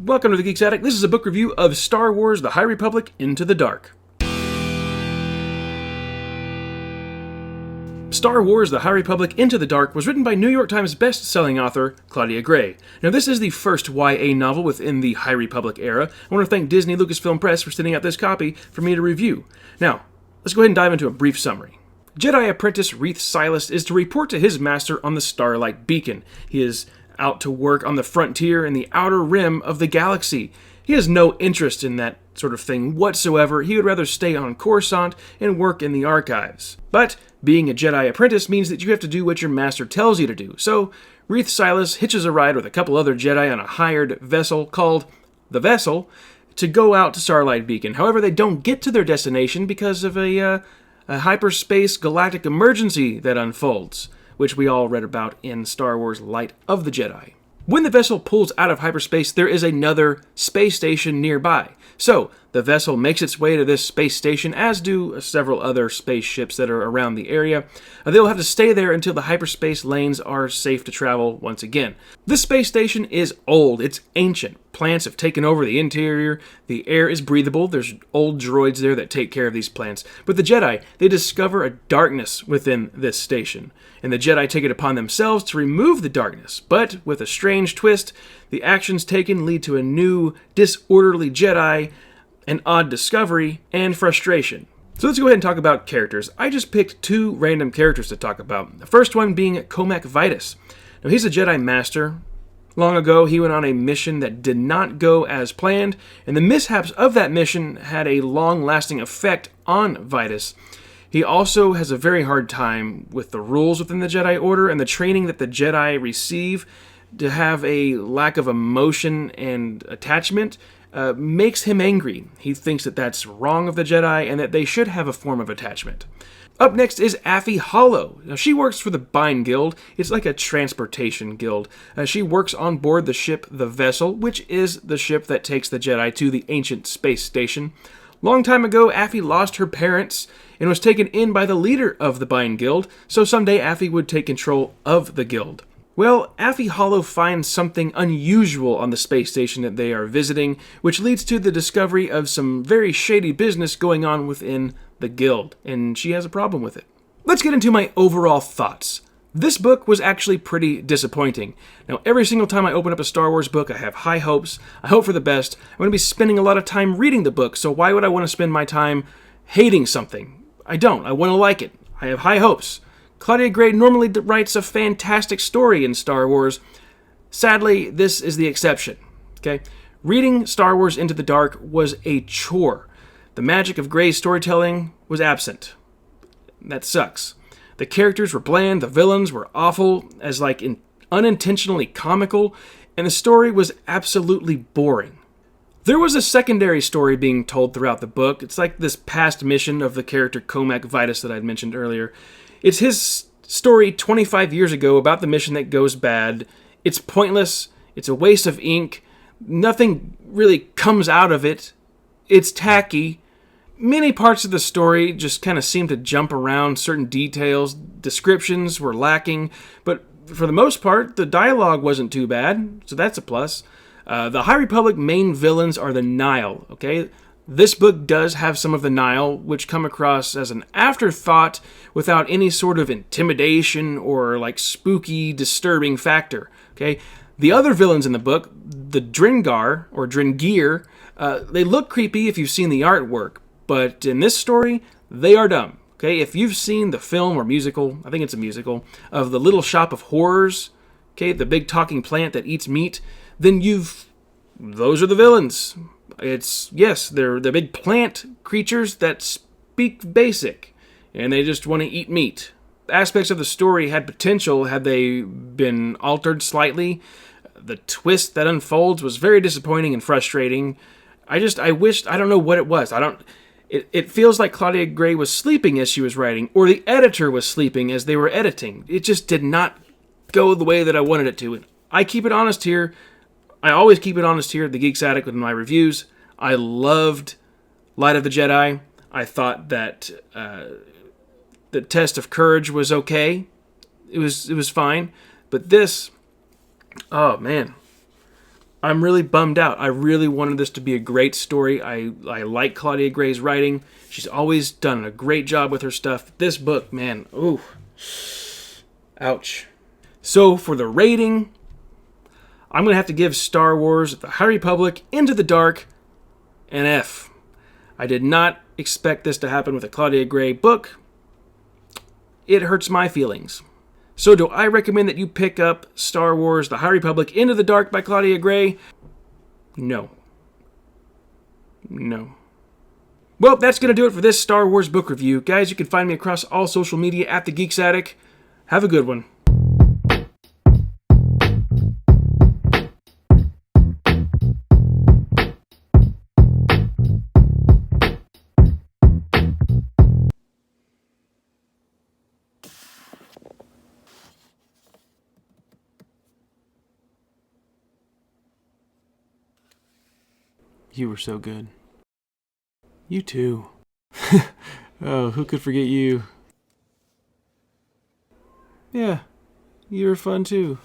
Welcome to the Geeks Attic. This is a book review of Star Wars: The High Republic Into the Dark. Star Wars: The High Republic Into the Dark was written by New York Times Bestselling Author Claudia Gray. Now, this is the first YA novel within the High Republic era. I want to thank Disney Lucasfilm Press for sending out this copy for me to review. Now, let's go ahead and dive into a brief summary. Jedi apprentice Reath Silas is to report to his master on the Starlight Beacon. He is out to work on the frontier in the outer rim of the galaxy. He has no interest in that sort of thing whatsoever. He would rather stay on Coruscant and work in the archives. But being a Jedi apprentice means that you have to do what your master tells you to do. So Reath Silas hitches a ride with a couple other Jedi on a hired vessel called the Vessel to go out to Starlight Beacon. However, they don't get to their destination because of a hyperspace galactic emergency that unfolds, which we all read about in Star Wars Light of the Jedi. When the vessel pulls out of hyperspace, there is another space station nearby. So, the vessel makes its way to this space station, as do several other spaceships that are around the area. They'll have to stay there until the hyperspace lanes are safe to travel once again. This space station is old, it's ancient. Plants have taken over the interior, the air is breathable, there's old droids there that take care of these plants. But the Jedi, they discover a darkness within this station, and the Jedi take it upon themselves to remove the darkness. But with a strange twist, the actions taken lead to a new, disorderly Jedi, an odd discovery, and frustration. So let's go ahead and talk about characters. I just picked two random characters to talk about. The first one being Cohmac Vitus. Now, he's a Jedi Master. Long ago, he went on a mission that did not go as planned, and the mishaps of that mission had a long-lasting effect on Vitus. He also has a very hard time with the rules within the Jedi Order and the training that the Jedi receive. To have a lack of emotion and attachment makes him angry. He thinks that that's wrong of the Jedi and that they should have a form of attachment. Up next is Affie Hollow. Now, she works for the Bind Guild. It's like a transportation guild. She works on board the ship The Vessel, which is the ship that takes the Jedi to the ancient space station. Long time ago, Affie lost her parents and was taken in by the leader of the Bind Guild, so someday Affie would take control of the guild. Well, Affie Hollow finds something unusual on the space station that they are visiting, which leads to the discovery of some very shady business going on within the guild, and she has a problem with it. Let's get into my overall thoughts. This book was actually pretty disappointing. Now, every single time I open up a Star Wars book, I have high hopes. I hope for the best. I'm going to be spending a lot of time reading the book, so why would I want to spend my time hating something? I don't. I want to like it. I have high hopes. Claudia Gray normally writes a fantastic story in Star Wars. Sadly, this is the exception. Okay? Reading Star Wars Into the Dark was a chore. The magic of Gray's storytelling was absent. That sucks. The characters were bland, the villains were awful, as unintentionally comical, and the story was absolutely boring. There was a secondary story being told throughout the book. It's like this past mission of the character Cohmac Vitus that I'd mentioned earlier. It's his story 25 years ago about the mission that goes bad. It's pointless. It's a waste of ink. Nothing really comes out of it. It's tacky. Many parts of the story just kind of seem to jump around certain details. Descriptions were lacking. But for the most part, the dialogue wasn't too bad. So that's a plus. The High Republic main villains are the Nile, okay? This book does have some of the Nile, which come across as an afterthought without any sort of intimidation or spooky, disturbing factor. Okay, the other villains in the book, the Drengar or Drengir, they look creepy if you've seen the artwork, but in this story, they are dumb. Okay, if you've seen the film or musical, I think it's a musical, of The Little Shop of Horrors, okay, the big talking plant that eats meat, then those are the villains. They're big plant creatures that speak basic, and they just want to eat meat. Aspects of the story had potential had they been altered slightly. The twist that unfolds was very disappointing and frustrating. I don't know what it was. It feels like Claudia Gray was sleeping as she was writing, or the editor was sleeping as they were editing. It just did not go the way that I wanted it to. And I keep it honest here. I always keep it honest here at the Geeks Attic with my reviews. I loved Light of the Jedi. I thought that the Test of Courage was okay. It was fine. But this, oh man. I'm really bummed out. I really wanted this to be a great story. I like Claudia Gray's writing. She's always done a great job with her stuff. This book, man, ooh, ouch. So for the rating, I'm going to have to give Star Wars: The High Republic Into the Dark an F. I did not expect this to happen with a Claudia Gray book. It hurts my feelings. So do I recommend that you pick up Star Wars: The High Republic Into the Dark by Claudia Gray? No. No. Well, that's going to do it for this Star Wars book review. Guys, you can find me across all social media at The Geeks Attic. Have a good one. You were so good. You too. Oh, who could forget you? Yeah, you were fun too.